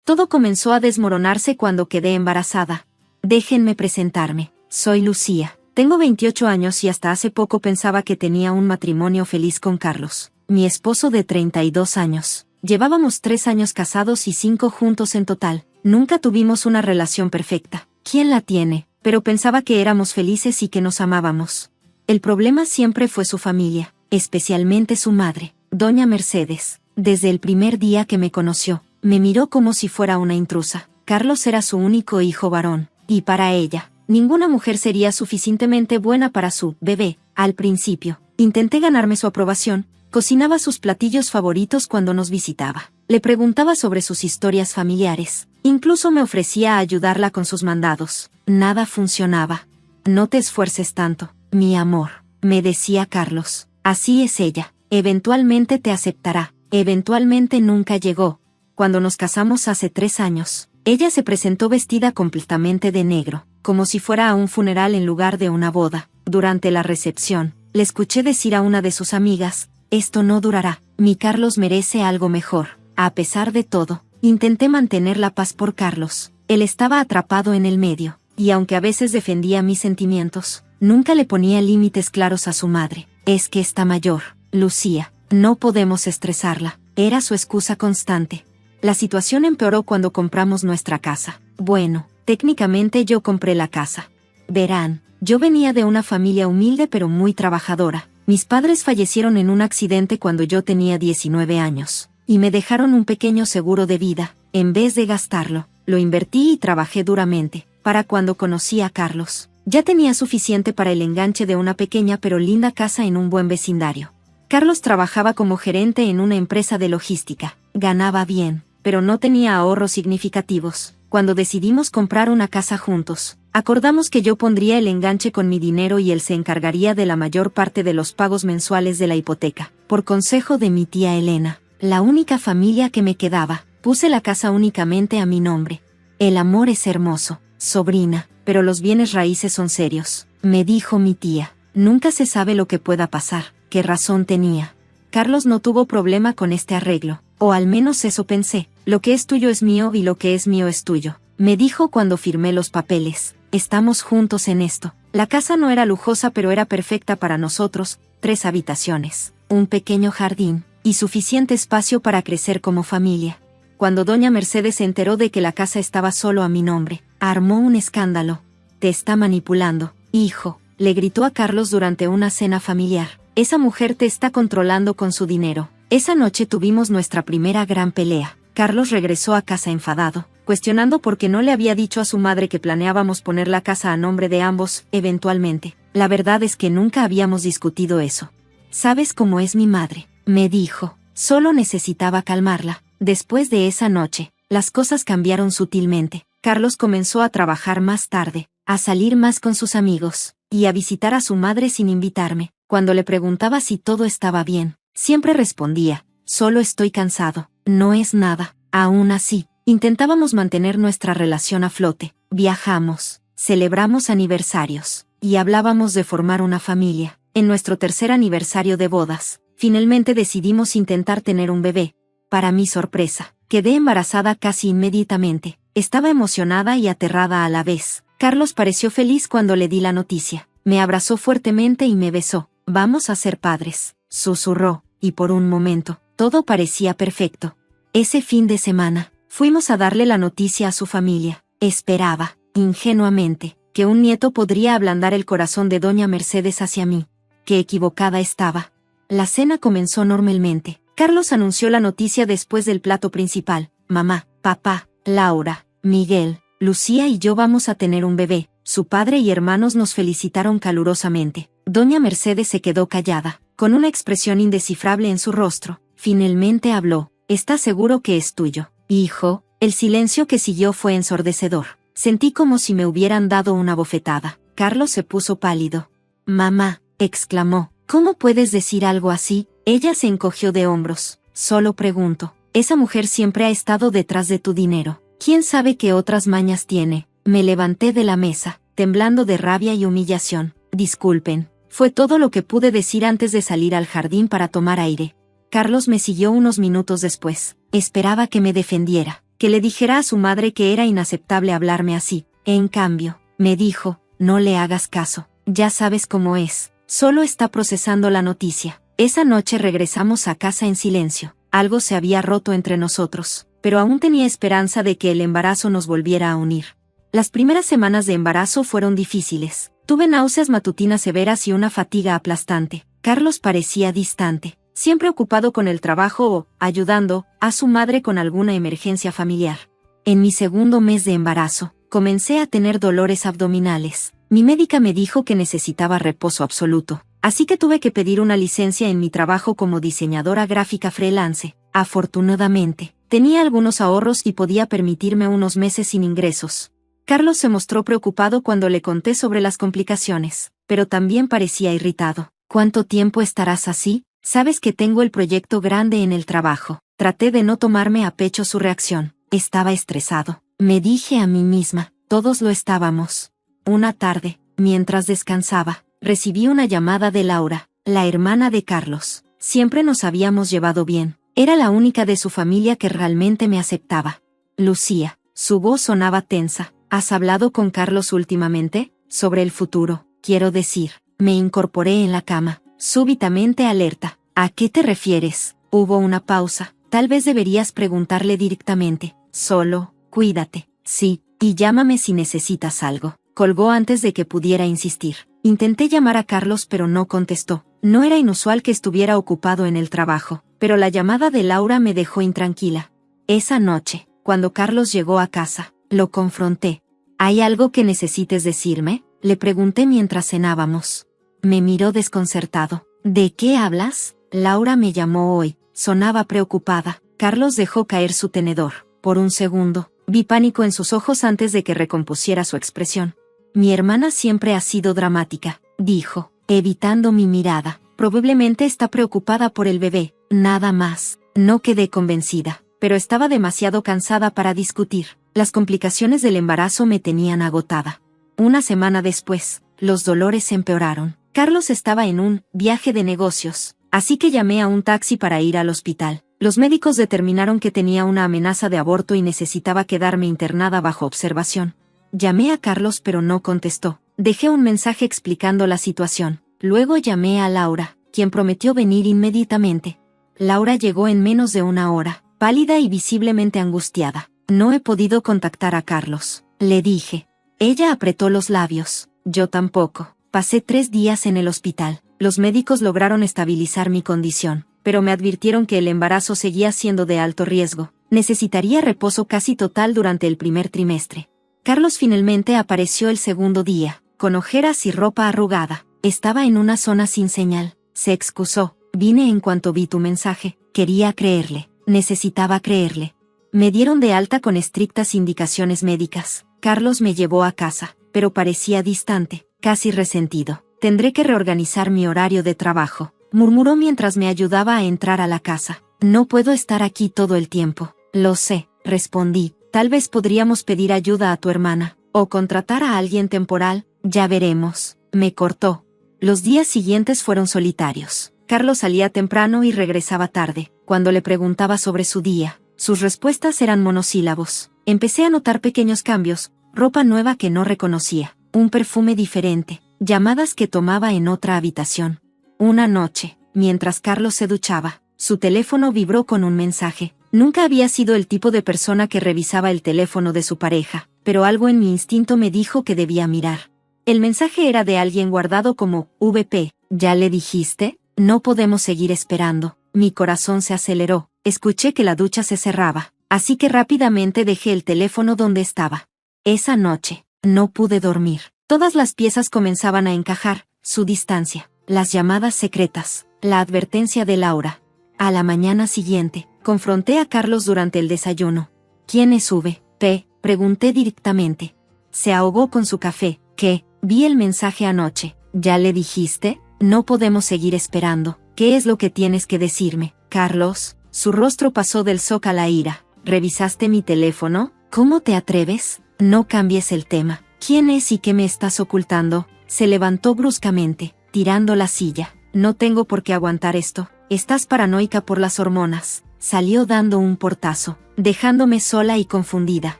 Todo comenzó a desmoronarse cuando quedé embarazada. Déjenme presentarme. Soy Lucía. Tengo 28 años y hasta hace poco pensaba que tenía un matrimonio feliz con Carlos, mi esposo de 32 años. Llevábamos 3 años casados y 5 juntos en total. Nunca tuvimos una relación perfecta. ¿Quién la tiene? Pero pensaba que éramos felices y que nos amábamos. El problema siempre fue su familia, especialmente su madre, doña Mercedes. Desde el primer día que me conoció, me miró como si fuera una intrusa. Carlos era su único hijo varón, y para ella, ninguna mujer sería suficientemente buena para su bebé. Al principio, intenté ganarme su aprobación, cocinaba sus platillos favoritos cuando nos visitaba. Le preguntaba sobre sus historias familiares. Incluso me ofrecía a ayudarla con sus mandados. Nada funcionaba. No te esfuerces tanto, mi amor, me decía Carlos. Así es ella. Eventualmente te aceptará. Eventualmente nunca llegó. Cuando nos casamos hace 3 años, ella se presentó vestida completamente de negro, como si fuera a un funeral en lugar de una boda. Durante la recepción, le escuché decir a una de sus amigas, esto no durará, mi Carlos merece algo mejor. A pesar de todo, intenté mantener la paz por Carlos. Él estaba atrapado en el medio, y aunque a veces defendía mis sentimientos, nunca le ponía límites claros a su madre. Es que está mayor, Lucía, no podemos estresarla, era su excusa constante. La situación empeoró cuando compramos nuestra casa. Bueno, técnicamente yo compré la casa. Verán, yo venía de una familia humilde pero muy trabajadora. Mis padres fallecieron en un accidente cuando yo tenía 19 años, y me dejaron un pequeño seguro de vida. En vez de gastarlo, lo invertí y trabajé duramente. Para cuando conocí a Carlos, ya tenía suficiente para el enganche de una pequeña pero linda casa en un buen vecindario. Carlos trabajaba como gerente en una empresa de logística. Ganaba bien, pero no tenía ahorros significativos. Cuando decidimos comprar una casa juntos, acordamos que yo pondría el enganche con mi dinero y él se encargaría de la mayor parte de los pagos mensuales de la hipoteca. Por consejo de mi tía Elena, la única familia que me quedaba, puse la casa únicamente a mi nombre. El amor es hermoso, sobrina, pero los bienes raíces son serios, me dijo mi tía. Nunca se sabe lo que pueda pasar. ¿Qué razón tenía? Carlos no tuvo problema con este arreglo, o al menos eso pensé. Lo que es tuyo es mío y lo que es mío es tuyo, me dijo cuando firmé los papeles. Estamos juntos en esto. La casa no era lujosa pero era perfecta para nosotros, 3 habitaciones, un pequeño jardín, y suficiente espacio para crecer como familia. Cuando doña Mercedes se enteró de que la casa estaba solo a mi nombre, armó un escándalo. Te está manipulando, hijo, le gritó a Carlos durante una cena familiar. Esa mujer te está controlando con su dinero. Esa noche tuvimos nuestra primera gran pelea. Carlos regresó a casa enfadado, cuestionando por qué no le había dicho a su madre que planeábamos poner la casa a nombre de ambos, eventualmente. La verdad es que nunca habíamos discutido eso. ¿Sabes cómo es mi madre?, me dijo. Solo necesitaba calmarla. Después de esa noche, las cosas cambiaron sutilmente. Carlos comenzó a trabajar más tarde, a salir más con sus amigos, y a visitar a su madre sin invitarme. Cuando le preguntaba si todo estaba bien, siempre respondía, solo estoy cansado, no es nada. Aún así, intentábamos mantener nuestra relación a flote. Viajamos, celebramos aniversarios, y hablábamos de formar una familia. En nuestro 3er aniversario de bodas, finalmente decidimos intentar tener un bebé. Para mi sorpresa, quedé embarazada casi inmediatamente. Estaba emocionada y aterrada a la vez. Carlos pareció feliz cuando le di la noticia. Me abrazó fuertemente y me besó. Vamos a ser padres, susurró, y por un momento, todo parecía perfecto. Ese fin de semana, fuimos a darle la noticia a su familia. Esperaba, ingenuamente, que un nieto podría ablandar el corazón de doña Mercedes hacia mí. Qué equivocada estaba. La cena comenzó normalmente. Carlos anunció la noticia después del plato principal. Mamá, papá, Laura, Miguel, Lucía y yo vamos a tener un bebé. Su padre y hermanos nos felicitaron calurosamente. Doña Mercedes se quedó callada, con una expresión indescifrable en su rostro. Finalmente habló. ¿Estás seguro que es tuyo, hijo? El silencio que siguió fue ensordecedor. Sentí como si me hubieran dado una bofetada. Carlos se puso pálido. Mamá, exclamó, ¿cómo puedes decir algo así? Ella se encogió de hombros. Solo pregunto. Esa mujer siempre ha estado detrás de tu dinero. ¿Quién sabe qué otras mañas tiene? Me levanté de la mesa, temblando de rabia y humillación. Disculpen. Fue todo lo que pude decir antes de salir al jardín para tomar aire. Carlos me siguió unos minutos después. Esperaba que me defendiera. que le dijera a su madre que era inaceptable hablarme así. En cambio, me dijo, no le hagas caso, ya sabes cómo es, solo está procesando la noticia. Esa noche regresamos a casa en silencio. Algo se había roto entre nosotros, pero aún tenía esperanza de que el embarazo nos volviera a unir. Las primeras semanas de embarazo fueron difíciles. Tuve náuseas matutinas severas y una fatiga aplastante. Carlos parecía distante, siempre ocupado con el trabajo o ayudando a su madre con alguna emergencia familiar. En mi segundo mes de embarazo, comencé a tener dolores abdominales. Mi médica me dijo que necesitaba reposo absoluto, así que tuve que pedir una licencia en mi trabajo como diseñadora gráfica freelance. Afortunadamente, tenía algunos ahorros y podía permitirme unos meses sin ingresos. Carlos se mostró preocupado cuando le conté sobre las complicaciones, pero también parecía irritado. ¿Cuánto tiempo estarás así? Sabes que tengo el proyecto grande en el trabajo. Traté de no tomarme a pecho su reacción. Estaba estresado. Me dije a mí misma, todos lo estábamos. Una tarde, mientras descansaba, recibí una llamada de Laura, la hermana de Carlos. Siempre nos habíamos llevado bien. Era la única de su familia que realmente me aceptaba. Lucía, su voz sonaba tensa. ¿Has hablado con Carlos últimamente? Sobre el futuro, quiero decir. Me incorporé en la cama, súbitamente alerta. ¿A qué te refieres? Hubo una pausa. Tal vez deberías preguntarle directamente. Solo, cuídate. Sí, y llámame si necesitas algo. Colgó antes de que pudiera insistir. Intenté llamar a Carlos pero no contestó. No era inusual que estuviera ocupado en el trabajo, pero la llamada de Laura me dejó intranquila. Esa noche, cuando Carlos llegó a casa, lo confronté. ¿Hay algo que necesites decirme? Le pregunté mientras cenábamos. Me miró desconcertado. ¿De qué hablas? Laura me llamó hoy. Sonaba preocupada. Carlos dejó caer su tenedor. Por un segundo, vi pánico en sus ojos antes de que recompusiera su expresión. Mi hermana siempre ha sido dramática, dijo, evitando mi mirada. Probablemente está preocupada por el bebé, nada más. No quedé convencida, pero estaba demasiado cansada para discutir. Las complicaciones del embarazo me tenían agotada. Una semana después, los dolores empeoraron. Carlos estaba en un viaje de negocios, así que llamé a un taxi para ir al hospital. Los médicos determinaron que tenía una amenaza de aborto y necesitaba quedarme internada bajo observación. Llamé a Carlos pero no contestó. Dejé un mensaje explicando la situación. Luego llamé a Laura, quien prometió venir inmediatamente. Laura llegó en menos de una hora, pálida y visiblemente angustiada. No he podido contactar a Carlos, le dije. Ella apretó los labios. Yo tampoco. Pasé 3 días en el hospital. Los médicos lograron estabilizar mi condición, pero me advirtieron que el embarazo seguía siendo de alto riesgo. Necesitaría reposo casi total durante el primer trimestre. Carlos finalmente apareció el segundo día, con ojeras y ropa arrugada. Estaba en una zona sin señal. Se excusó. Vine en cuanto vi tu mensaje. Quería creerle. Necesitaba creerle. Me dieron de alta con estrictas indicaciones médicas. Carlos me llevó a casa, pero parecía distante, casi resentido. Tendré que reorganizar mi horario de trabajo, murmuró mientras me ayudaba a entrar a la casa. No puedo estar aquí todo el tiempo. Lo sé, respondí. Tal vez podríamos pedir ayuda a tu hermana, o contratar a alguien temporal, ya veremos. Me cortó. Los días siguientes fueron solitarios. Carlos salía temprano y regresaba tarde. Cuando le preguntaba sobre su día, sus respuestas eran monosílabos. Empecé a notar pequeños cambios, ropa nueva que no reconocía, un perfume diferente, llamadas que tomaba en otra habitación. Una noche, mientras Carlos se duchaba, su teléfono vibró con un mensaje. Nunca había sido el tipo de persona que revisaba el teléfono de su pareja, pero algo en mi instinto me dijo que debía mirar. El mensaje era de alguien guardado como VP. ¿Ya le dijiste? No podemos seguir esperando. Mi corazón se aceleró. Escuché que la ducha se cerraba, así que rápidamente dejé el teléfono donde estaba. Esa noche, no pude dormir. Todas las piezas comenzaban a encajar, su distancia, las llamadas secretas, la advertencia de Laura. A la mañana siguiente, confronté a Carlos durante el desayuno. ¿Quién es VP? Pregunté directamente. Se ahogó con su café. ¿Qué? Vi el mensaje anoche. ¿Ya le dijiste? No podemos seguir esperando. ¿Qué es lo que tienes que decirme, Carlos? Su rostro pasó del shock a la ira. ¿Revisaste mi teléfono? ¿Cómo te atreves? No cambies el tema. ¿Quién es y qué me estás ocultando? Se levantó bruscamente, tirando la silla. No tengo por qué aguantar esto. Estás paranoica por las hormonas. Salió dando un portazo. dejándome sola y confundida.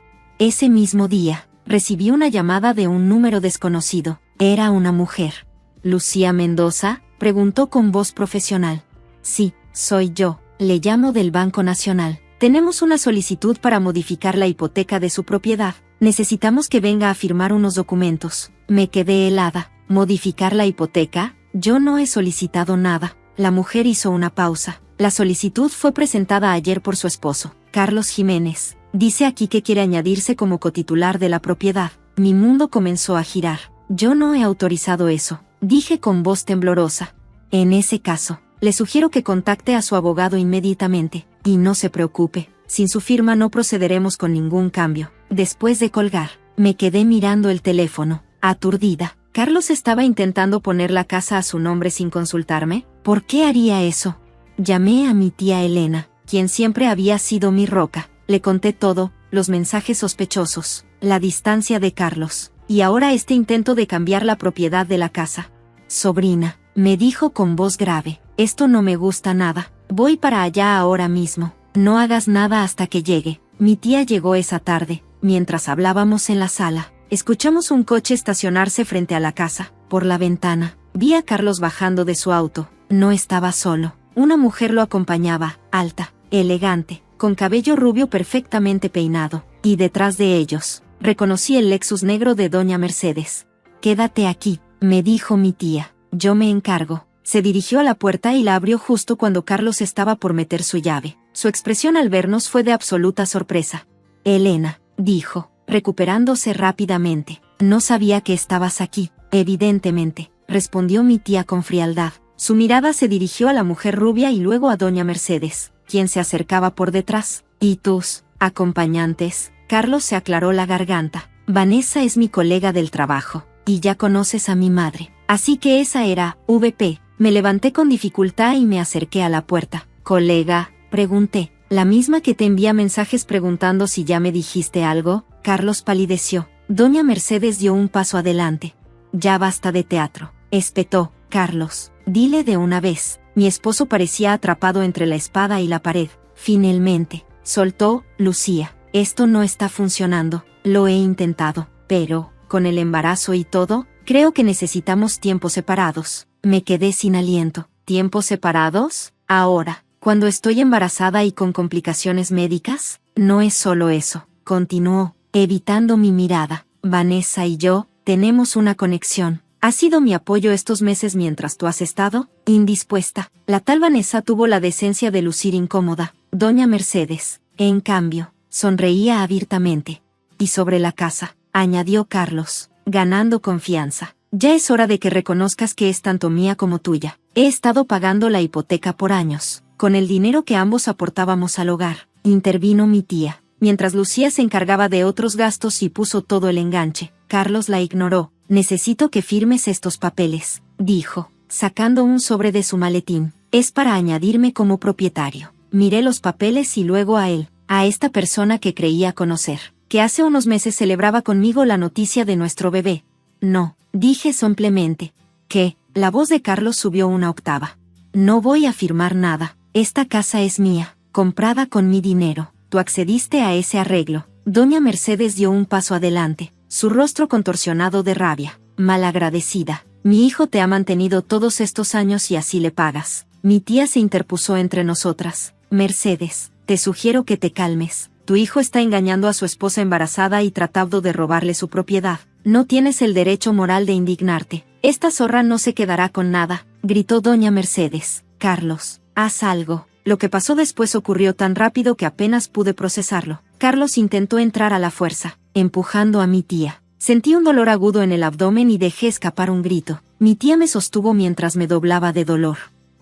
Ese mismo día, recibí una llamada de un número desconocido. Era una mujer. ¿Lucía Mendoza?, preguntó con voz profesional. Sí, soy yo. Le llamo del Banco Nacional. Tenemos una solicitud para modificar la hipoteca de su propiedad. Necesitamos que venga a firmar unos documentos. Me quedé helada. ¿Modificar la hipoteca? Yo no he solicitado nada. La mujer hizo una pausa. La solicitud fue presentada ayer por su esposo, Carlos Jiménez. Dice aquí que quiere añadirse como cotitular de la propiedad. Mi mundo comenzó a girar. Yo no he autorizado eso, dije con voz temblorosa. En ese caso, le sugiero que contacte a su abogado inmediatamente. Y no se preocupe, sin su firma no procederemos con ningún cambio. Después de colgar, me quedé mirando el teléfono, aturdida. ¿Carlos estaba intentando poner la casa a su nombre sin consultarme? ¿Por qué haría eso? Llamé a mi tía Elena, quien siempre había sido mi roca. Le conté todo, los mensajes sospechosos, la distancia de Carlos, y ahora este intento de cambiar la propiedad de la casa. Sobrina, me dijo con voz grave, esto no me gusta nada. Voy para allá ahora mismo. No hagas nada hasta que llegue. Mi tía llegó esa tarde. Mientras hablábamos en la sala, escuchamos un coche estacionarse frente a la casa. Por la ventana, vi a Carlos bajando de su auto. No estaba solo. Una mujer lo acompañaba, alta, elegante, con cabello rubio perfectamente peinado. Y detrás de ellos, reconocí el Lexus negro de doña Mercedes. Quédate aquí, me dijo mi tía. Yo me encargo. Se dirigió a la puerta y la abrió justo cuando Carlos estaba por meter su llave. Su expresión al vernos fue de absoluta sorpresa. Elena, dijo, recuperándose rápidamente. No sabía que estabas aquí, evidentemente, respondió mi tía con frialdad. Su mirada se dirigió a la mujer rubia y luego a doña Mercedes, quien se acercaba por detrás. ¿Y tus acompañantes? Carlos se aclaró la garganta. Vanessa es mi colega del trabajo, y ya conoces a mi madre. Así que esa era, VP. Me levanté con dificultad y me acerqué a la puerta. ¿Colega?, pregunté. ¿La misma que te envía mensajes preguntando si ya me dijiste algo? Carlos palideció. Doña Mercedes dio un paso adelante. Ya basta de teatro, espetó. Carlos, dile de una vez. Mi esposo parecía atrapado entre la espada y la pared. Finalmente, soltó, Lucía. Esto no está funcionando. Lo he intentado, pero, con el embarazo y todo, creo que necesitamos tiempos separados. Me quedé sin aliento. ¿Tiempos separados? Ahora, cuando estoy embarazada y con complicaciones médicas, no es solo eso, continuó, evitando mi mirada. Vanessa y yo, tenemos una conexión. ¿Ha sido mi apoyo estos meses mientras tú has estado indispuesta? La tal Vanessa tuvo la decencia de lucir incómoda. Doña Mercedes, en cambio, sonreía abiertamente. Y sobre la casa, añadió Carlos, ganando confianza. Ya es hora de que reconozcas que es tanto mía como tuya. He estado pagando la hipoteca por años, con el dinero que ambos aportábamos al hogar. Intervino mi tía, mientras Lucía se encargaba de otros gastos y puso todo el enganche. Carlos la ignoró. Necesito que firmes estos papeles, dijo, sacando un sobre de su maletín. Es para añadirme como propietario. Miré los papeles y luego a él, a esta persona que creía conocer, que hace unos meses celebraba conmigo la noticia de nuestro bebé. No, dije simplemente. ¿Qué? La voz de Carlos subió una octava. No voy a firmar nada. Esta casa es mía, comprada con mi dinero. Tú accediste a ese arreglo. Doña Mercedes dio un paso adelante, su rostro contorsionado de rabia. Malagradecida. Mi hijo te ha mantenido todos estos años y así le pagas. Mi tía se interpuso entre nosotras. Mercedes, te sugiero que te calmes. Tu hijo está engañando a su esposa embarazada y tratando de robarle su propiedad. No tienes el derecho moral de indignarte. Esta zorra no se quedará con nada, gritó doña Mercedes. Carlos, haz algo. Lo que pasó después ocurrió tan rápido que apenas pude procesarlo. Carlos intentó entrar a la fuerza, empujando a mi tía. Sentí un dolor agudo en el abdomen y dejé escapar un grito. Mi tía me sostuvo mientras me doblaba de dolor.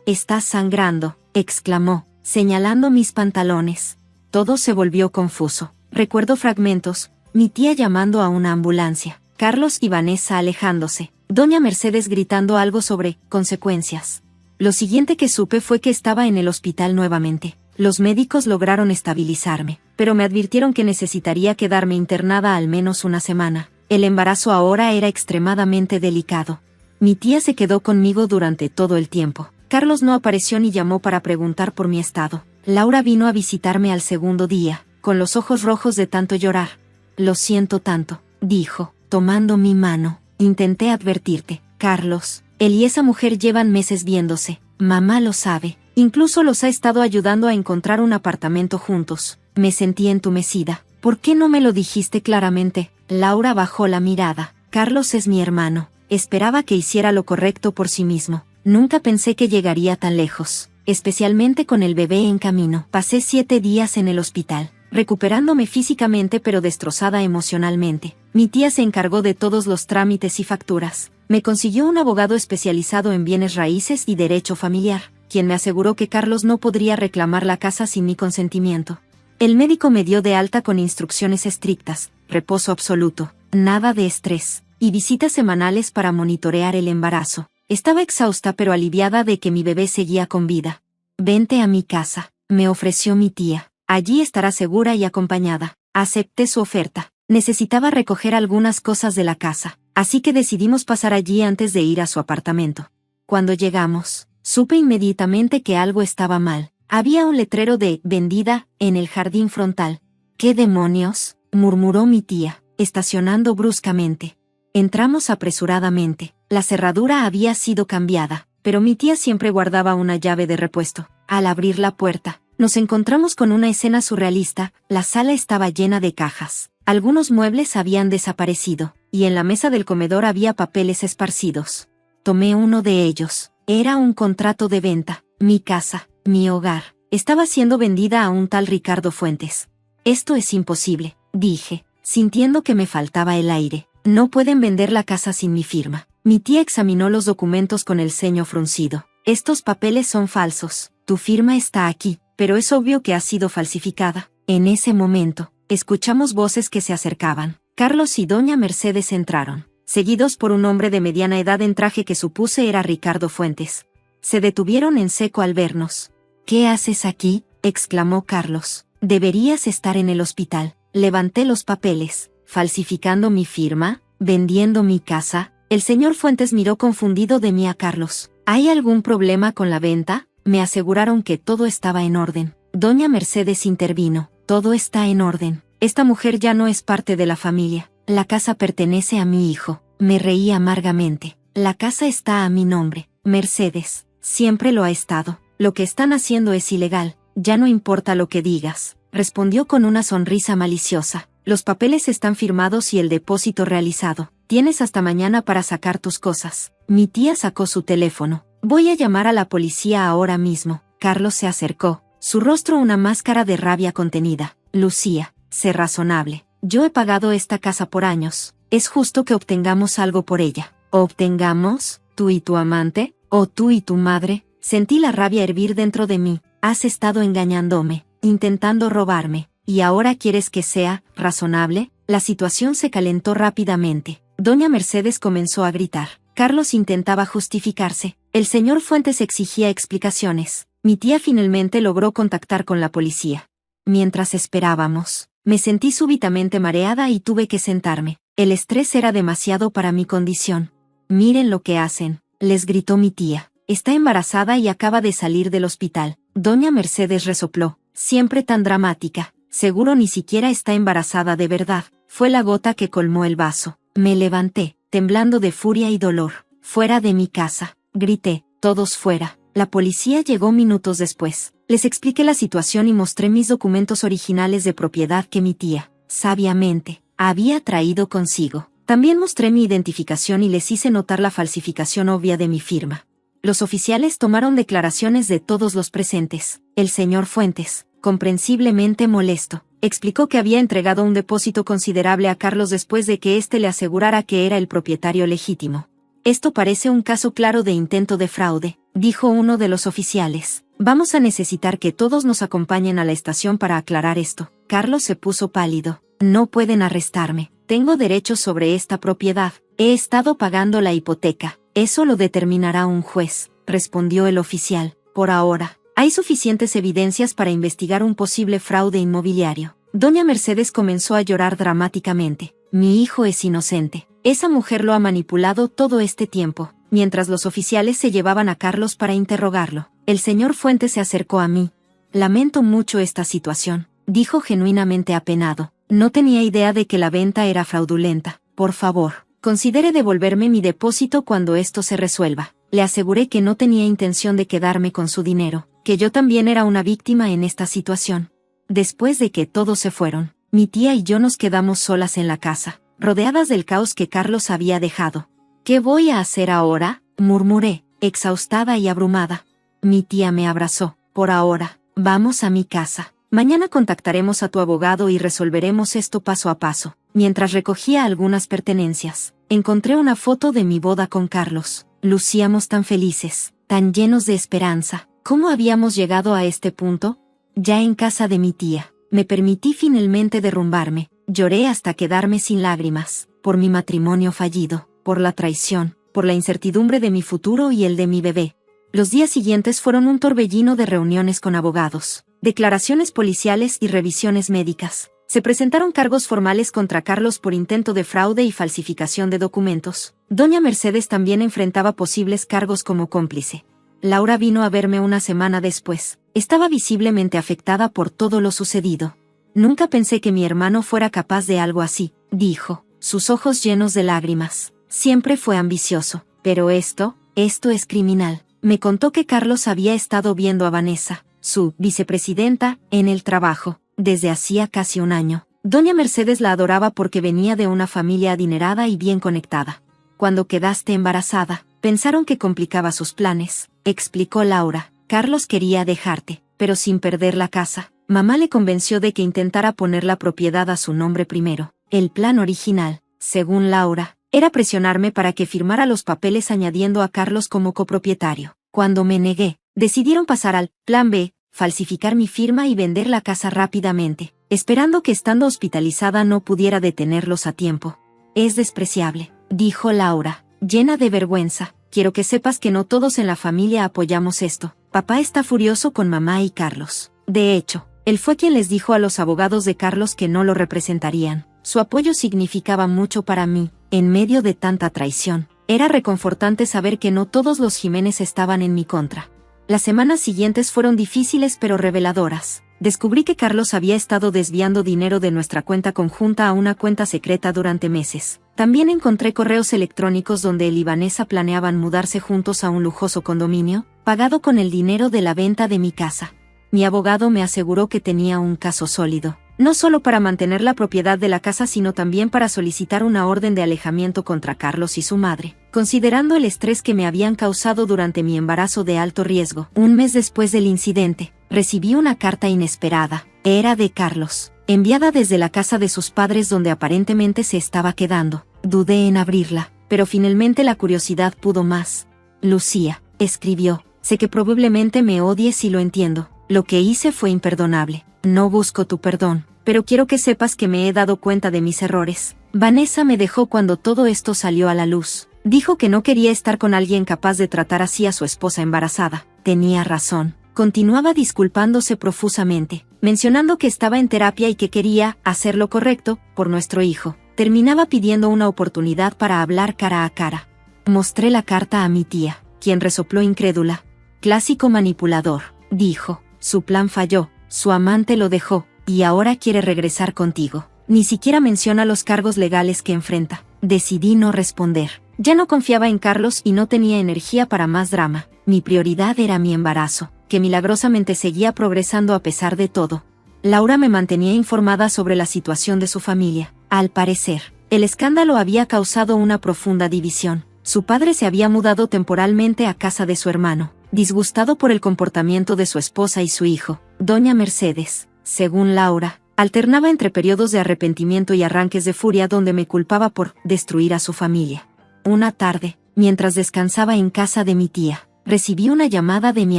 «Estás sangrando», exclamó, señalando mis pantalones. Todo se volvió confuso. Recuerdo fragmentos, mi tía llamando a una ambulancia, Carlos y Vanessa alejándose, doña Mercedes gritando algo sobre consecuencias. Lo siguiente que supe fue que estaba en el hospital nuevamente. Los médicos lograron estabilizarme, pero me advirtieron que necesitaría quedarme internada al menos una semana. El embarazo ahora era extremadamente delicado. Mi tía se quedó conmigo durante todo el tiempo. Carlos no apareció ni llamó para preguntar por mi estado. Laura vino a visitarme al segundo día, con los ojos rojos de tanto llorar. Lo siento tanto, dijo, tomando mi mano. Intenté advertirte, Carlos. Él y esa mujer llevan meses viéndose. Mamá lo sabe. Incluso los ha estado ayudando a encontrar un apartamento juntos. Me sentí entumecida. ¿Por qué no me lo dijiste claramente? Laura bajó la mirada. Carlos es mi hermano. Esperaba que hiciera lo correcto por sí mismo. Nunca pensé que llegaría tan lejos, especialmente con el bebé en camino. Pasé 7 días en el hospital, recuperándome físicamente pero destrozada emocionalmente. Mi tía se encargó de todos los trámites y facturas. Me consiguió un abogado especializado en bienes raíces y derecho familiar, quien me aseguró que Carlos no podría reclamar la casa sin mi consentimiento. El médico me dio de alta con instrucciones estrictas, reposo absoluto, nada de estrés, y visitas semanales para monitorear el embarazo. Estaba exhausta pero aliviada de que mi bebé seguía con vida. Vente a mi casa, me ofreció mi tía. Allí estará segura y acompañada. Acepté su oferta. Necesitaba recoger algunas cosas de la casa, así que decidimos pasar allí antes de ir a su apartamento. Cuando llegamos, supe inmediatamente que algo estaba mal. Había un letrero de «vendida» en el jardín frontal. ¿Qué demonios?, murmuró mi tía, estacionando bruscamente. Entramos apresuradamente. La cerradura había sido cambiada, pero mi tía siempre guardaba una llave de repuesto. Al abrir la puerta, nos encontramos con una escena surrealista. La sala estaba llena de cajas. Algunos muebles habían desaparecido, y en la mesa del comedor había papeles esparcidos. Tomé uno de ellos. Era un contrato de venta. Mi casa, mi hogar, estaba siendo vendida a un tal Ricardo Fuentes. Esto es imposible, dije, sintiendo que me faltaba el aire. No pueden vender la casa sin mi firma. Mi tía examinó los documentos con el ceño fruncido. Estos papeles son falsos. Tu firma está aquí, pero es obvio que ha sido falsificada. En ese momento, escuchamos voces que se acercaban. Carlos y doña Mercedes entraron, seguidos por un hombre de mediana edad en traje que supuse era Ricardo Fuentes. Se detuvieron en seco al vernos. ¿Qué haces aquí?, exclamó Carlos. Deberías estar en el hospital. Levanté los papeles. ¿Falsificando mi firma? ¿Vendiendo mi casa? El señor Fuentes miró confundido de mí a Carlos. ¿Hay algún problema con la venta? Me aseguraron que todo estaba en orden. Doña Mercedes intervino. Todo está en orden. Esta mujer ya no es parte de la familia. La casa pertenece a mi hijo. Me reí amargamente. La casa está a mi nombre. Mercedes, siempre lo ha estado. Lo que están haciendo es ilegal. Ya no importa lo que digas, respondió con una sonrisa maliciosa. Los papeles están firmados y el depósito realizado. Tienes hasta mañana para sacar tus cosas. Mi tía sacó su teléfono. Voy a llamar a la policía ahora mismo. Carlos se acercó, su rostro una máscara de rabia contenida. Lucía, sé razonable. Yo he pagado esta casa por años. Es justo que obtengamos algo por ella. ¿Obtengamos? ¿Tú y tu amante? ¿O tú y tu madre? Sentí la rabia hervir dentro de mí. Has estado engañándome, intentando robarme. ¿Y ahora quieres que sea razonable? La situación se calentó rápidamente. Doña Mercedes comenzó a gritar. Carlos intentaba justificarse. El señor Fuentes exigía explicaciones. Mi tía finalmente logró contactar con la policía. Mientras esperábamos, me sentí súbitamente mareada y tuve que sentarme. El estrés era demasiado para mi condición. Miren lo que hacen, les gritó mi tía. Está embarazada y acaba de salir del hospital. Doña Mercedes resopló. Siempre tan dramática. Seguro ni siquiera está embarazada de verdad. Fue la gota que colmó el vaso. Me levanté, temblando de furia y dolor. Fuera de mi casa, grité, todos fuera. La policía llegó minutos después. Les expliqué la situación y mostré mis documentos originales de propiedad que mi tía, sabiamente, había traído consigo. También mostré mi identificación y les hice notar la falsificación obvia de mi firma. Los oficiales tomaron declaraciones de todos los presentes. El señor Fuentes, comprensiblemente molesto, explicó que había entregado un depósito considerable a Carlos después de que éste le asegurara que era el propietario legítimo. Esto parece un caso claro de intento de fraude, dijo uno de los oficiales. Vamos a necesitar que todos nos acompañen a la estación para aclarar esto. Carlos se puso pálido. No pueden arrestarme. Tengo derechos sobre esta propiedad. He estado pagando la hipoteca. Eso lo determinará un juez, respondió el oficial. Por ahora, hay suficientes evidencias para investigar un posible fraude inmobiliario. Doña Mercedes comenzó a llorar dramáticamente. Mi hijo es inocente. Esa mujer lo ha manipulado todo este tiempo. Mientras los oficiales se llevaban a Carlos para interrogarlo, el señor Fuentes se acercó a mí. Lamento mucho esta situación. dijo genuinamente apenado. No tenía idea de que la venta era fraudulenta. Por favor, considere devolverme mi depósito cuando esto se resuelva. Le aseguré que no tenía intención de quedarme con su dinero, que yo también era una víctima en esta situación. Después de que todos se fueron, mi tía y yo nos quedamos solas en la casa, rodeadas del caos que Carlos había dejado. ¿Qué voy a hacer ahora?, murmuré, exhaustada y abrumada. Mi tía me abrazó. Por ahora, vamos a mi casa. Mañana contactaremos a tu abogado y resolveremos esto paso a paso. Mientras recogía algunas pertenencias, encontré una foto de mi boda con Carlos. Lucíamos tan felices, tan llenos de esperanza. ¿Cómo habíamos llegado a este punto? Ya en casa de mi tía, me permití finalmente derrumbarme. Lloré hasta quedarme sin lágrimas, por mi matrimonio fallido, por la traición, por la incertidumbre de mi futuro y el de mi bebé. Los días siguientes fueron un torbellino de reuniones con abogados, declaraciones policiales y revisiones médicas. Se presentaron cargos formales contra Carlos por intento de fraude y falsificación de documentos. Doña Mercedes también enfrentaba posibles cargos como cómplice. Laura vino a verme una semana después. Estaba visiblemente afectada por todo lo sucedido. Nunca pensé que mi hermano fuera capaz de algo así, dijo, sus ojos llenos de lágrimas. Siempre fue ambicioso, pero esto es criminal. Me contó que Carlos había estado viendo a Vanessa, su vicepresidenta, en el trabajo, desde hacía casi un año. Doña Mercedes la adoraba porque venía de una familia adinerada y bien conectada. Cuando quedaste embarazada, pensaron que complicaba sus planes, explicó Laura. Carlos quería dejarte, pero sin perder la casa. Mamá le convenció de que intentara poner la propiedad a su nombre primero. El plan original, según Laura, era presionarme para que firmara los papeles añadiendo a Carlos como copropietario. Cuando me negué, decidieron pasar al plan B, falsificar mi firma y vender la casa rápidamente, esperando que estando hospitalizada no pudiera detenerlos a tiempo. Es despreciable, dijo Laura, llena de vergüenza. Quiero que sepas que no todos en la familia apoyamos esto. Papá está furioso con mamá y Carlos. De hecho, él fue quien les dijo a los abogados de Carlos que no lo representarían. Su apoyo significaba mucho para mí. En medio de tanta traición, era reconfortante saber que no todos los Jiménez estaban en mi contra. Las semanas siguientes fueron difíciles pero reveladoras. Descubrí que Carlos había estado desviando dinero de nuestra cuenta conjunta a una cuenta secreta durante meses. También encontré correos electrónicos donde él y Vanessa planeaban mudarse juntos a un lujoso condominio, pagado con el dinero de la venta de mi casa. Mi abogado me aseguró que tenía un caso sólido. No solo para mantener la propiedad de la casa sino también para solicitar una orden de alejamiento contra Carlos y su madre, considerando el estrés que me habían causado durante mi embarazo de alto riesgo. Un mes después del incidente, recibí una carta inesperada. Era de Carlos, enviada desde la casa de sus padres donde aparentemente se estaba quedando. Dudé en abrirla, pero finalmente la curiosidad pudo más. Lucía, escribió, sé que probablemente me odies y lo entiendo. Lo que hice fue imperdonable. No busco tu perdón, pero quiero que sepas que me he dado cuenta de mis errores. Vanessa me dejó cuando todo esto salió a la luz. Dijo que no quería estar con alguien capaz de tratar así a su esposa embarazada. Tenía razón. Continuaba disculpándose profusamente, mencionando que estaba en terapia y que quería hacer lo correcto por nuestro hijo. Terminaba pidiendo una oportunidad para hablar cara a cara. Mostré la carta a mi tía, quien resopló incrédula. Clásico manipulador, dijo. Su plan falló. Su amante lo dejó, y ahora quiere regresar contigo. Ni siquiera menciona los cargos legales que enfrenta. Decidí no responder. Ya no confiaba en Carlos y no tenía energía para más drama. Mi prioridad era mi embarazo, que milagrosamente seguía progresando a pesar de todo. Laura me mantenía informada sobre la situación de su familia. Al parecer, el escándalo había causado una profunda división. Su padre se había mudado temporalmente a casa de su hermano, disgustado por el comportamiento de su esposa y su hijo. Doña Mercedes, según Laura, alternaba entre periodos de arrepentimiento y arranques de furia donde me culpaba por destruir a su familia. Una tarde, mientras descansaba en casa de mi tía, recibí una llamada de mi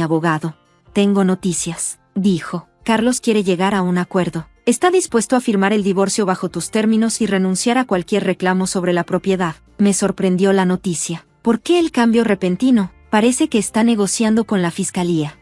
abogado. Tengo noticias, dijo. Carlos quiere llegar a un acuerdo. Está dispuesto a firmar el divorcio bajo tus términos y renunciar a cualquier reclamo sobre la propiedad. Me sorprendió la noticia. ¿Por qué el cambio repentino? Parece que está negociando con la fiscalía.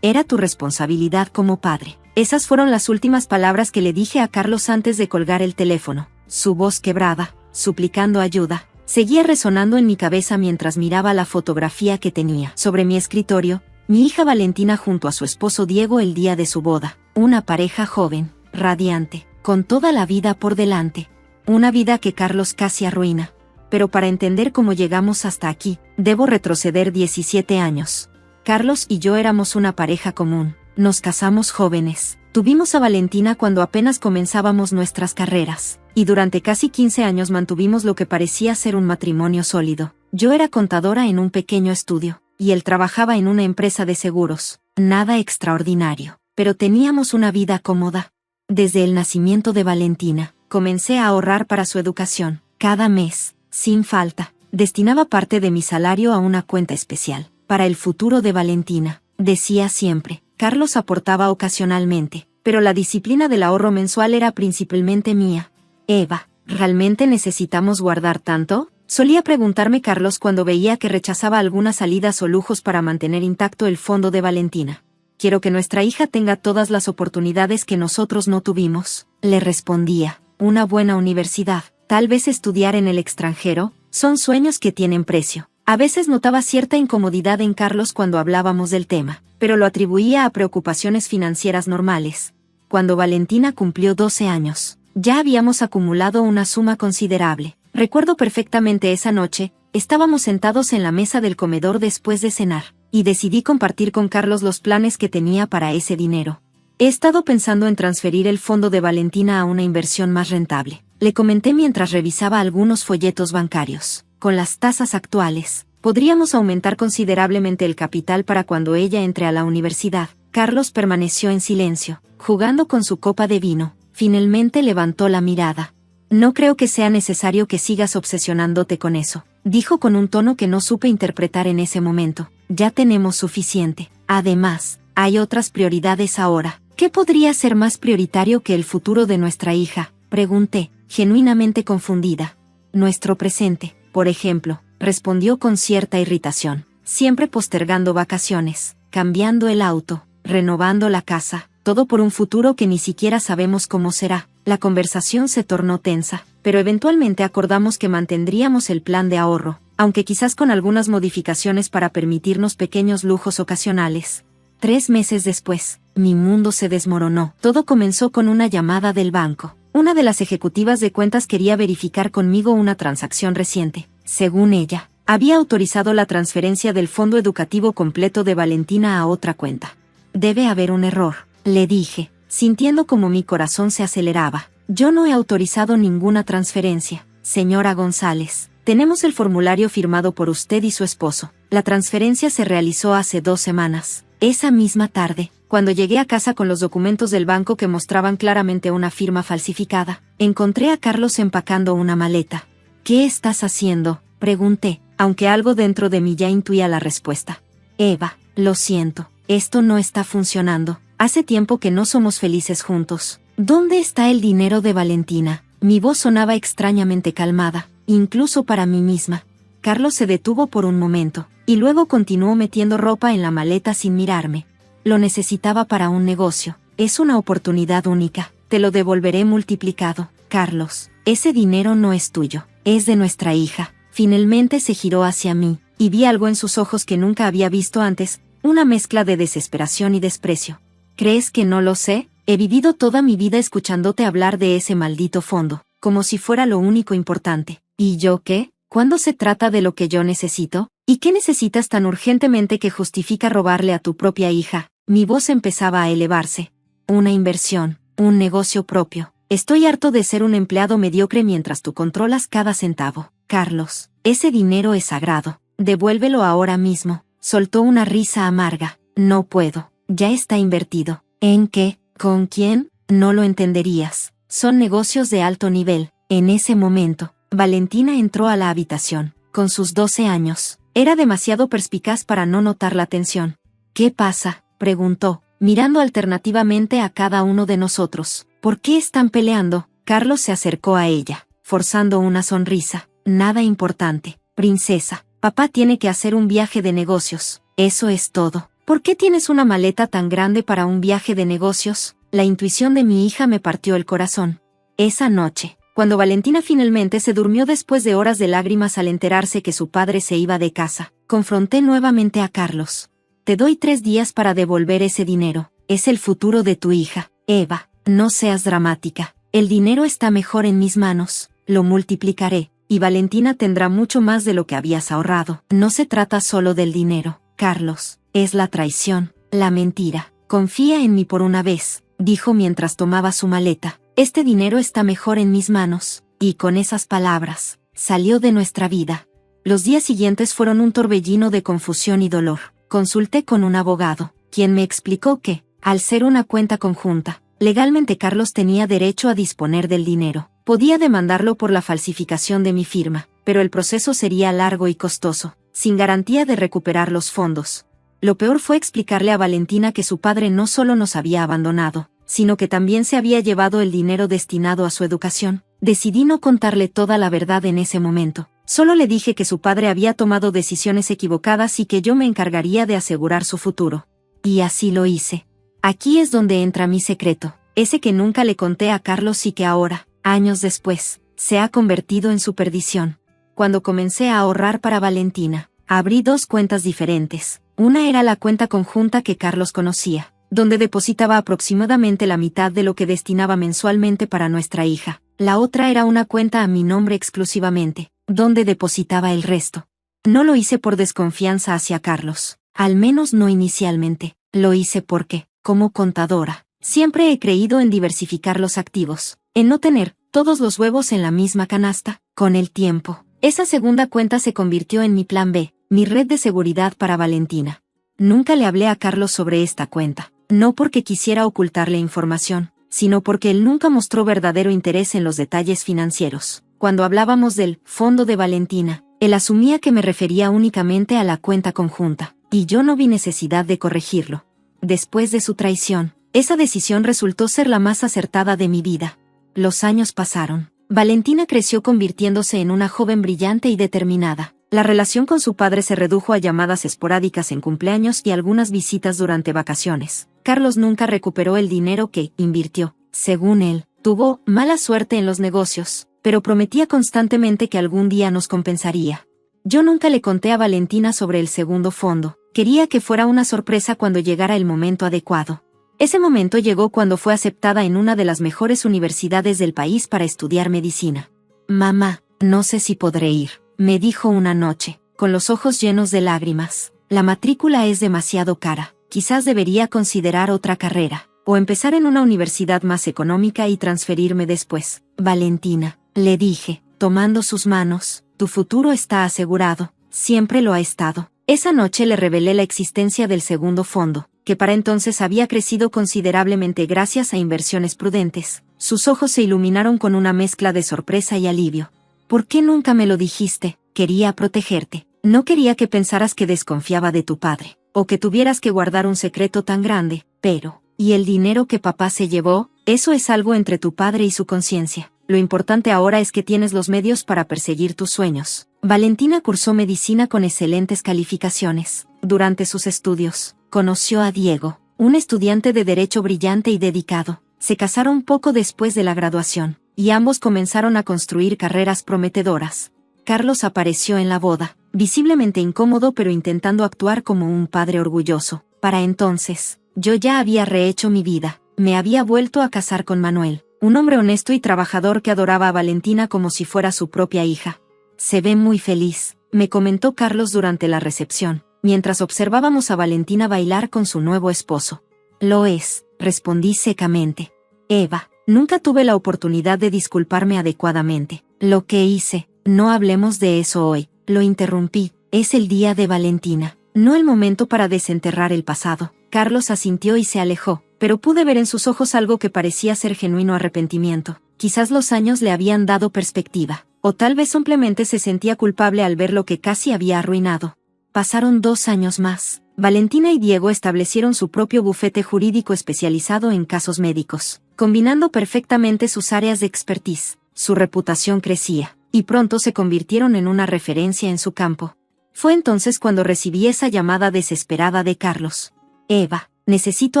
Era tu responsabilidad como padre. Esas fueron las últimas palabras que le dije a Carlos antes de colgar el teléfono. Su voz quebrada, suplicando ayuda, seguía resonando en mi cabeza mientras miraba la fotografía que tenía sobre mi escritorio, mi hija Valentina junto a su esposo Diego el día de su boda. Una pareja joven, radiante, con toda la vida por delante. Una vida que Carlos casi arruina. Pero para entender cómo llegamos hasta aquí, debo retroceder 17 años. Carlos y yo éramos una pareja común. Nos casamos jóvenes. Tuvimos a Valentina cuando apenas comenzábamos nuestras carreras. Y durante casi 15 años mantuvimos lo que parecía ser un matrimonio sólido. Yo era contadora en un pequeño estudio, y él trabajaba en una empresa de seguros. Nada extraordinario, pero teníamos una vida cómoda. Desde el nacimiento de Valentina, comencé a ahorrar para su educación. Cada mes, sin falta, destinaba parte de mi salario a una cuenta especial, para el futuro de Valentina. Decía siempre. Carlos aportaba ocasionalmente, pero la disciplina del ahorro mensual era principalmente mía. Eva, ¿realmente necesitamos guardar tanto? Solía preguntarme Carlos cuando veía que rechazaba algunas salidas o lujos para mantener intacto el fondo de Valentina. Quiero que nuestra hija tenga todas las oportunidades que nosotros no tuvimos, le respondía. Una buena universidad, tal vez estudiar en el extranjero, son sueños que tienen precio. A veces notaba cierta incomodidad en Carlos cuando hablábamos del tema, pero lo atribuía a preocupaciones financieras normales. Cuando Valentina cumplió 12 años, ya habíamos acumulado una suma considerable. Recuerdo perfectamente esa noche, estábamos sentados en la mesa del comedor después de cenar, y decidí compartir con Carlos los planes que tenía para ese dinero. He estado pensando en transferir el fondo de Valentina a una inversión más rentable, le comenté mientras revisaba algunos folletos bancarios. Con las tasas actuales, podríamos aumentar considerablemente el capital para cuando ella entre a la universidad. Carlos permaneció en silencio, jugando con su copa de vino. Finalmente levantó la mirada. No creo que sea necesario que sigas obsesionándote con eso, dijo con un tono que no supe interpretar en ese momento. Ya tenemos suficiente. Además, hay otras prioridades ahora. ¿Qué podría ser más prioritario que el futuro de nuestra hija?, pregunté, genuinamente confundida. Nuestro presente, por ejemplo, respondió con cierta irritación. Siempre postergando vacaciones, cambiando el auto, renovando la casa, todo por un futuro que ni siquiera sabemos cómo será. La conversación se tornó tensa, pero eventualmente acordamos que mantendríamos el plan de ahorro, aunque quizás con algunas modificaciones para permitirnos pequeños lujos ocasionales. 3 meses después, mi mundo se desmoronó. Todo comenzó con una llamada del banco. Una de las ejecutivas de cuentas quería verificar conmigo una transacción reciente. Según ella, había autorizado la transferencia del fondo educativo completo de Valentina a otra cuenta. Debe haber un error, le dije, sintiendo como mi corazón se aceleraba. Yo no he autorizado ninguna transferencia, señora González. Tenemos el formulario firmado por usted y su esposo. La transferencia se realizó hace 2 semanas. Esa misma tarde, cuando llegué a casa con los documentos del banco que mostraban claramente una firma falsificada, encontré a Carlos empacando una maleta. ¿Qué estás haciendo?, pregunté, aunque algo dentro de mí ya intuía la respuesta. Eva, lo siento, esto no está funcionando. Hace tiempo que no somos felices juntos. ¿Dónde está el dinero de Valentina? Mi voz sonaba extrañamente calmada, incluso para mí misma. Carlos se detuvo por un momento, y luego continuó metiendo ropa en la maleta sin mirarme. Lo necesitaba para un negocio. Es una oportunidad única. Te lo devolveré multiplicado. Carlos, ese dinero no es tuyo, es de nuestra hija. Finalmente se giró hacia mí, y vi algo en sus ojos que nunca había visto antes, una mezcla de desesperación y desprecio. ¿Crees que no lo sé? He vivido toda mi vida escuchándote hablar de ese maldito fondo, como si fuera lo único importante. ¿Y yo qué? ¿Cuándo se trata de lo que yo necesito? ¿Y qué necesitas tan urgentemente que justifica robarle a tu propia hija? Mi voz empezaba a elevarse. Una inversión, un negocio propio. Estoy harto de ser un empleado mediocre mientras tú controlas cada centavo. Carlos, ese dinero es sagrado. Devuélvelo ahora mismo. Soltó una risa amarga. No puedo. Ya está invertido. ¿En qué? ¿Con quién? No lo entenderías. Son negocios de alto nivel. En ese momento, Valentina entró a la habitación. Con sus 12 años, era demasiado perspicaz para no notar la tensión. ¿Qué pasa?, preguntó, mirando alternativamente a cada uno de nosotros. ¿Por qué están peleando? Carlos se acercó a ella, forzando una sonrisa. Nada importante, princesa. Papá tiene que hacer un viaje de negocios. Eso es todo. ¿Por qué tienes una maleta tan grande para un viaje de negocios? La intuición de mi hija me partió el corazón. Esa noche, cuando Valentina finalmente se durmió después de horas de lágrimas al enterarse que su padre se iba de casa, confronté nuevamente a Carlos. Te doy 3 días para devolver ese dinero. es el futuro de tu hija. Eva, no seas dramática. El dinero está mejor en mis manos, lo multiplicaré, y Valentina tendrá mucho más de lo que habías ahorrado. No se trata solo del dinero, Carlos, es la traición, la mentira. Confía en mí por una vez, dijo mientras tomaba su maleta. Este dinero está mejor en mis manos, y con esas palabras, salió de nuestra vida. Los días siguientes fueron un torbellino de confusión y dolor. Consulté con un abogado, quien me explicó que, al ser una cuenta conjunta, legalmente Carlos tenía derecho a disponer del dinero. Podía demandarlo por la falsificación de mi firma, pero el proceso sería largo y costoso, sin garantía de recuperar los fondos. Lo peor fue explicarle a Valentina que su padre no solo nos había abandonado, sino que también se había llevado el dinero destinado a su educación. Decidí no contarle toda la verdad en ese momento. Solo le dije que su padre había tomado decisiones equivocadas y que yo me encargaría de asegurar su futuro. Y así lo hice. Aquí es donde entra mi secreto, ese que nunca le conté a Carlos y que ahora, años después, se ha convertido en su perdición. Cuando comencé a ahorrar para Valentina, abrí 2 cuentas diferentes. Una era la cuenta conjunta que Carlos conocía, donde depositaba aproximadamente la mitad de lo que destinaba mensualmente para nuestra hija. La otra era una cuenta a mi nombre exclusivamente, donde depositaba el resto. No lo hice por desconfianza hacia Carlos, al menos no inicialmente. Lo hice porque, como contadora, siempre he creído en diversificar los activos, en no tener todos los huevos en la misma canasta. Con el tiempo, esa segunda cuenta se convirtió en mi plan B, mi red de seguridad para Valentina. Nunca le hablé a Carlos sobre esta cuenta, no porque quisiera ocultarle información, sino porque él nunca mostró verdadero interés en los detalles financieros. Cuando hablábamos del fondo de Valentina, él asumía que me refería únicamente a la cuenta conjunta, y yo no vi necesidad de corregirlo. Después de su traición, esa decisión resultó ser la más acertada de mi vida. Los años pasaron. Valentina creció convirtiéndose en una joven brillante y determinada. La relación con su padre se redujo a llamadas esporádicas en cumpleaños y algunas visitas durante vacaciones. Carlos nunca recuperó el dinero que invirtió. Según él, tuvo mala suerte en los negocios, pero prometía constantemente que algún día nos compensaría. Yo nunca le conté a Valentina sobre el segundo fondo. Quería que fuera una sorpresa cuando llegara el momento adecuado. Ese momento llegó cuando fue aceptada en una de las mejores universidades del país para estudiar medicina. Mamá, no sé si podré ir, me dijo una noche, con los ojos llenos de lágrimas. La matrícula es demasiado cara, quizás debería considerar otra carrera, o empezar en una universidad más económica y transferirme después. Valentina, le dije, tomando sus manos, tu futuro está asegurado, siempre lo ha estado. Esa noche le revelé la existencia del segundo fondo, que para entonces había crecido considerablemente gracias a inversiones prudentes. Sus ojos se iluminaron con una mezcla de sorpresa y alivio. ¿Por qué nunca me lo dijiste? Quería protegerte. No quería que pensaras que desconfiaba de tu padre, o que tuvieras que guardar un secreto tan grande, pero, ¿y el dinero que papá se llevó? Eso es algo entre tu padre y su conciencia. Lo importante ahora es que tienes los medios para perseguir tus sueños. Valentina cursó medicina con excelentes calificaciones. Durante sus estudios, conoció a Diego, un estudiante de derecho brillante y dedicado. Se casaron poco después de la graduación, y ambos comenzaron a construir carreras prometedoras. Carlos apareció en la boda, visiblemente incómodo pero intentando actuar como un padre orgulloso. Para entonces, yo ya había rehecho mi vida. Me había vuelto a casar con Manuel, un hombre honesto y trabajador que adoraba a Valentina como si fuera su propia hija. Se ve muy feliz, me comentó Carlos durante la recepción, mientras observábamos a Valentina bailar con su nuevo esposo. Lo es, respondí secamente. Eva, nunca tuve la oportunidad de disculparme adecuadamente. Lo que hice, no hablemos de eso hoy, lo interrumpí, es el día de Valentina, no el momento para desenterrar el pasado. Carlos asintió y se alejó, pero pude ver en sus ojos algo que parecía ser genuino arrepentimiento. Quizás los años le habían dado perspectiva, o tal vez simplemente se sentía culpable al ver lo que casi había arruinado. Pasaron 2 años más. Valentina y Diego establecieron su propio bufete jurídico especializado en casos médicos, combinando perfectamente sus áreas de expertise. Su reputación crecía, y pronto se convirtieron en una referencia en su campo. Fue entonces cuando recibí esa llamada desesperada de Carlos. Eva, necesito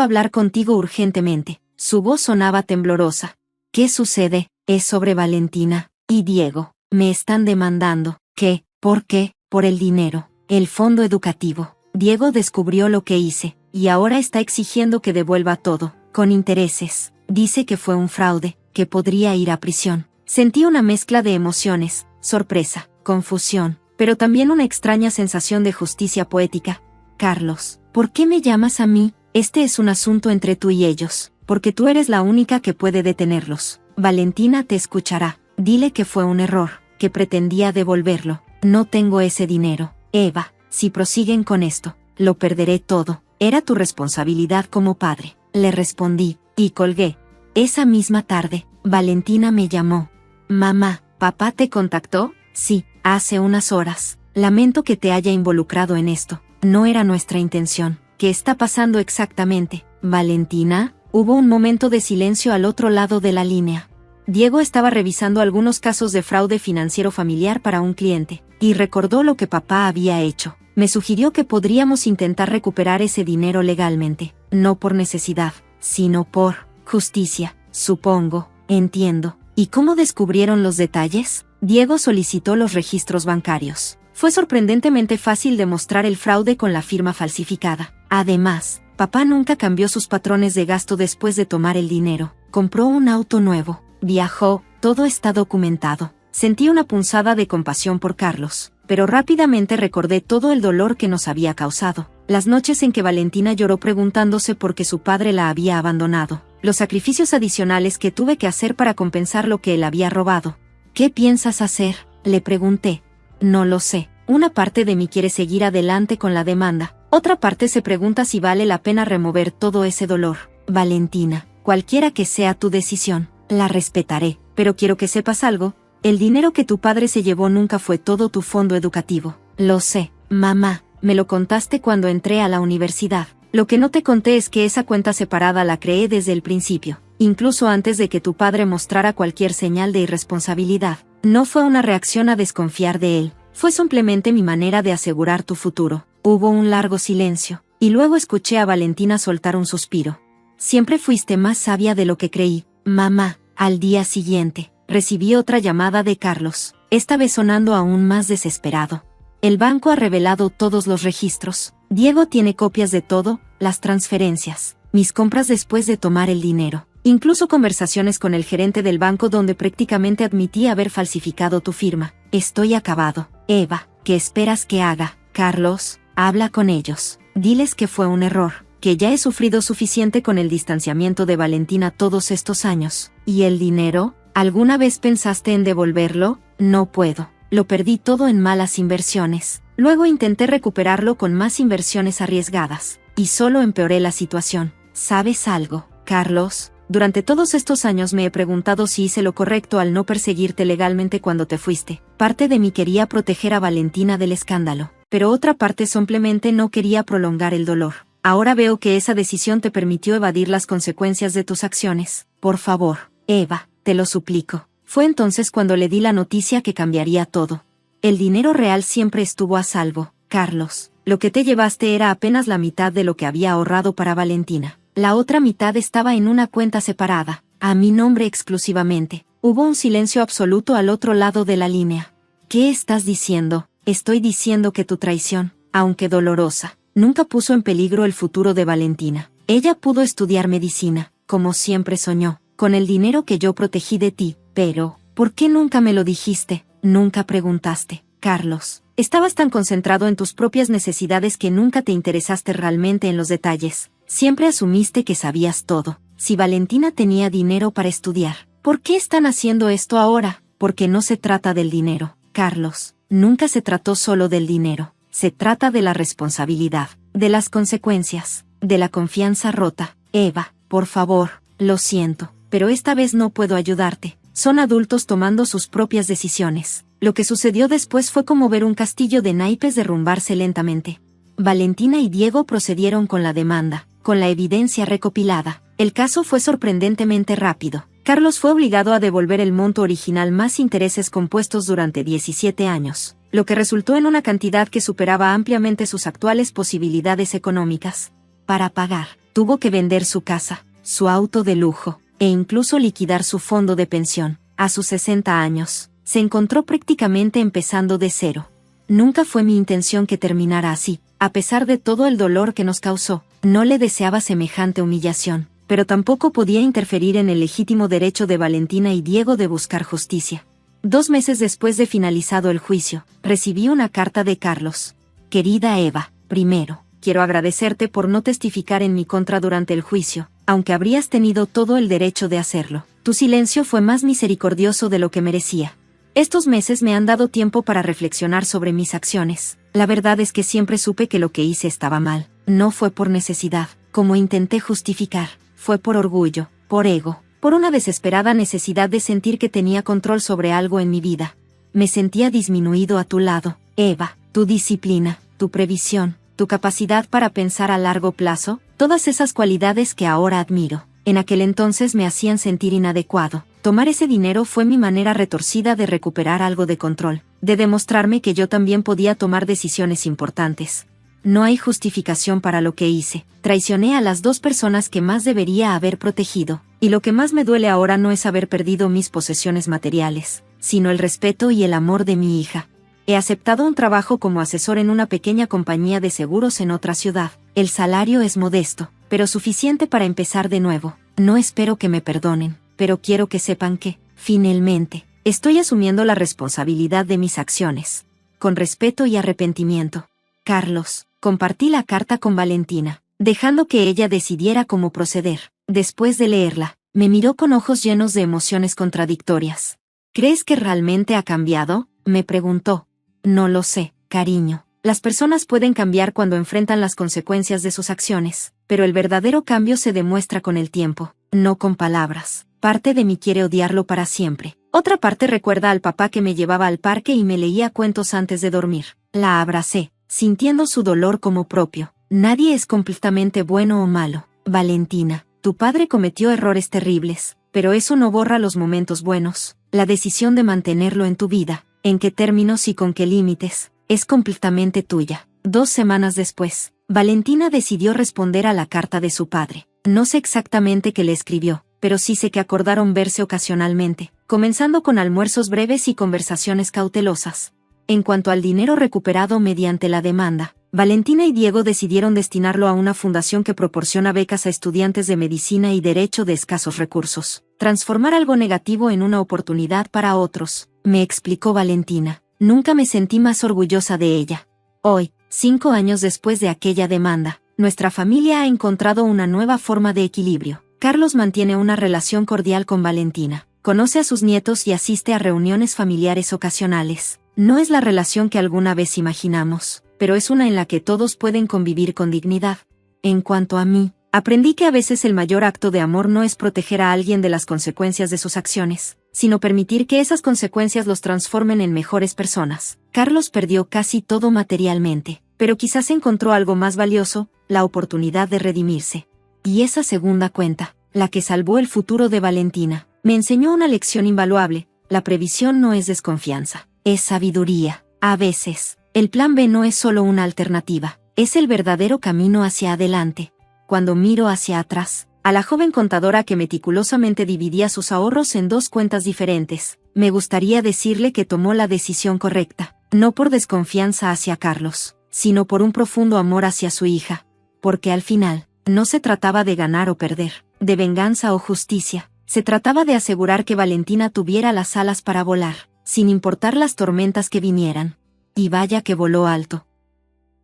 hablar contigo urgentemente. Su voz sonaba temblorosa. ¿Qué sucede? Es sobre Valentina y Diego. Me están demandando. ¿Qué? ¿Por qué? Por el dinero. El fondo educativo. Diego descubrió lo que hice. y ahora está exigiendo que devuelva todo, con intereses. Dice que fue un fraude, que podría ir a prisión. Sentí una mezcla de emociones, sorpresa, confusión, pero también una extraña sensación de justicia poética. Carlos, ¿por qué me llamas a mí? Este es un asunto entre tú y ellos, porque tú eres la única que puede detenerlos. Valentina te escuchará. Dile que fue un error, que pretendía devolverlo. No tengo ese dinero. Eva, si prosiguen con esto, lo perderé todo. Era tu responsabilidad como padre. Le respondí, y colgué. Esa misma tarde, Valentina me llamó. Mamá, ¿papá te contactó? Sí, hace unas horas. Lamento que te haya involucrado en esto. No era nuestra intención. ¿Qué está pasando exactamente? Valentina, hubo un momento de silencio al otro lado de la línea. Diego estaba revisando algunos casos de fraude financiero familiar para un cliente, y recordó lo que papá había hecho. Me sugirió que podríamos intentar recuperar ese dinero legalmente, no por necesidad, sino por justicia, supongo, entiendo. ¿Y cómo descubrieron los detalles? Diego solicitó los registros bancarios. Fue sorprendentemente fácil demostrar el fraude con la firma falsificada. Además, papá nunca cambió sus patrones de gasto después de tomar el dinero. Compró un auto nuevo, viajó, todo está documentado. Sentí una punzada de compasión por Carlos, pero rápidamente recordé todo el dolor que nos había causado. Las noches en que Valentina lloró preguntándose por qué su padre la había abandonado. Los sacrificios adicionales que tuve que hacer para compensar lo que él había robado. ¿Qué piensas hacer?, le pregunté. No lo sé. Una parte de mí quiere seguir adelante con la demanda. Otra parte se pregunta si vale la pena remover todo ese dolor. Valentina, cualquiera que sea tu decisión, la respetaré, pero quiero que sepas algo. El dinero que tu padre se llevó nunca fue todo tu fondo educativo. Lo sé, mamá, me lo contaste cuando entré a la universidad. Lo que no te conté es que esa cuenta separada la creé desde el principio, incluso antes de que tu padre mostrara cualquier señal de irresponsabilidad. No fue una reacción a desconfiar de él, fue simplemente mi manera de asegurar tu futuro. Hubo un largo silencio, y luego escuché a Valentina soltar un suspiro. Siempre fuiste más sabia de lo que creí, mamá. Al día siguiente, recibí otra llamada de Carlos, esta vez sonando aún más desesperado. El banco ha revelado todos los registros. Diego tiene copias de todo, las transferencias, mis compras después de tomar el dinero, incluso conversaciones con el gerente del banco donde prácticamente admití haber falsificado tu firma. Estoy acabado. Eva, ¿qué esperas que haga? Carlos, habla con ellos. Diles que fue un error, que ya he sufrido suficiente con el distanciamiento de Valentina todos estos años. ¿Y el dinero? ¿Alguna vez pensaste en devolverlo? No puedo. Lo perdí todo en malas inversiones. Luego intenté recuperarlo con más inversiones arriesgadas, y solo empeoré la situación. ¿Sabes algo, Carlos? Durante todos estos años me he preguntado si hice lo correcto al no perseguirte legalmente cuando te fuiste. Parte de mí quería proteger a Valentina del escándalo, pero otra parte simplemente no quería prolongar el dolor. Ahora veo que esa decisión te permitió evadir las consecuencias de tus acciones. Por favor, Eva, te lo suplico. Fue entonces cuando le di la noticia que cambiaría todo. El dinero real siempre estuvo a salvo, Carlos. Lo que te llevaste era apenas la mitad de lo que había ahorrado para Valentina. La otra mitad estaba en una cuenta separada, a mi nombre exclusivamente. Hubo un silencio absoluto al otro lado de la línea. ¿Qué estás diciendo? Estoy diciendo que tu traición, aunque dolorosa, nunca puso en peligro el futuro de Valentina. Ella pudo estudiar medicina, como siempre soñó, con el dinero que yo protegí de ti. Pero, ¿por qué nunca me lo dijiste? Nunca preguntaste, Carlos. Estabas tan concentrado en tus propias necesidades que nunca te interesaste realmente en los detalles. Siempre asumiste que sabías todo. Si Valentina tenía dinero para estudiar, ¿por qué están haciendo esto ahora? Porque no se trata del dinero, Carlos. Nunca se trató solo del dinero. Se trata de la responsabilidad, de las consecuencias, de la confianza rota. Eva, por favor, lo siento, pero esta vez no puedo ayudarte. Son adultos tomando sus propias decisiones. Lo que sucedió después fue como ver un castillo de naipes derrumbarse lentamente. Valentina y Diego procedieron con la demanda, con la evidencia recopilada. El caso fue sorprendentemente rápido. Carlos fue obligado a devolver el monto original más intereses compuestos durante 17 años, lo que resultó en una cantidad que superaba ampliamente sus actuales posibilidades económicas. Para pagar, tuvo que vender su casa, su auto de lujo, e incluso liquidar su fondo de pensión. A sus 60 años, se encontró prácticamente empezando de cero. Nunca fue mi intención que terminara así, a pesar de todo el dolor que nos causó. No le deseaba semejante humillación, pero tampoco podía interferir en el legítimo derecho de Valentina y Diego de buscar justicia. 2 meses después de finalizado el juicio, recibí una carta de Carlos. Querida Eva, primero, quiero agradecerte por no testificar en mi contra durante el juicio, aunque habrías tenido todo el derecho de hacerlo. Tu silencio fue más misericordioso de lo que merecía. Estos meses me han dado tiempo para reflexionar sobre mis acciones. La verdad es que siempre supe que lo que hice estaba mal. No fue por necesidad, como intenté justificar. Fue por orgullo, por ego, por una desesperada necesidad de sentir que tenía control sobre algo en mi vida. Me sentía disminuido a tu lado, Eva. Tu disciplina, tu previsión, tu capacidad para pensar a largo plazo, todas esas cualidades que ahora admiro, en aquel entonces me hacían sentir inadecuado. Tomar ese dinero fue mi manera retorcida de recuperar algo de control, de demostrarme que yo también podía tomar decisiones importantes. No hay justificación para lo que hice. Traicioné a las 2 personas que más debería haber protegido, y lo que más me duele ahora no es haber perdido mis posesiones materiales, sino el respeto y el amor de mi hija. He aceptado un trabajo como asesor en una pequeña compañía de seguros en otra ciudad. El salario es modesto, pero suficiente para empezar de nuevo. No espero que me perdonen, pero quiero que sepan que, finalmente, estoy asumiendo la responsabilidad de mis acciones. Con respeto y arrepentimiento. Carlos. Compartí la carta con Valentina, dejando que ella decidiera cómo proceder. Después de leerla, me miró con ojos llenos de emociones contradictorias. ¿Crees que realmente ha cambiado?, me preguntó. No lo sé, cariño. Las personas pueden cambiar cuando enfrentan las consecuencias de sus acciones, pero el verdadero cambio se demuestra con el tiempo, no con palabras. Parte de mí quiere odiarlo para siempre. Otra parte recuerda al papá que me llevaba al parque y me leía cuentos antes de dormir. La abracé, sintiendo su dolor como propio. Nadie es completamente bueno o malo. Valentina, tu padre cometió errores terribles, pero eso no borra los momentos buenos. La decisión de mantenerlo en tu vida, en qué términos y con qué límites, es completamente tuya. 2 semanas después, Valentina decidió responder a la carta de su padre. No sé exactamente qué le escribió, pero sí sé que acordaron verse ocasionalmente, comenzando con almuerzos breves y conversaciones cautelosas. En cuanto al dinero recuperado mediante la demanda, Valentina y Diego decidieron destinarlo a una fundación que proporciona becas a estudiantes de medicina y derecho de escasos recursos. Transformar algo negativo en una oportunidad para otros, me explicó Valentina. Nunca me sentí más orgullosa de ella. Hoy, 5 años después de aquella demanda, nuestra familia ha encontrado una nueva forma de equilibrio. Carlos mantiene una relación cordial con Valentina, conoce a sus nietos y asiste a reuniones familiares ocasionales. No es la relación que alguna vez imaginamos, pero es una en la que todos pueden convivir con dignidad. En cuanto a mí, aprendí que a veces el mayor acto de amor no es proteger a alguien de las consecuencias de sus acciones, sino permitir que esas consecuencias los transformen en mejores personas. Carlos perdió casi todo materialmente, pero quizás encontró algo más valioso, la oportunidad de redimirse. Y esa segunda cuenta, la que salvó el futuro de Valentina, me enseñó una lección invaluable. La previsión no es desconfianza, es sabiduría. A veces, el plan B no es solo una alternativa, es el verdadero camino hacia adelante. Cuando miro hacia atrás, a la joven contadora que meticulosamente dividía sus ahorros en 2 cuentas diferentes, me gustaría decirle que tomó la decisión correcta, no por desconfianza hacia Carlos, sino por un profundo amor hacia su hija. Porque al final, no se trataba de ganar o perder, de venganza o justicia, se trataba de asegurar que Valentina tuviera las alas para volar, sin importar las tormentas que vinieran. Y vaya que voló alto.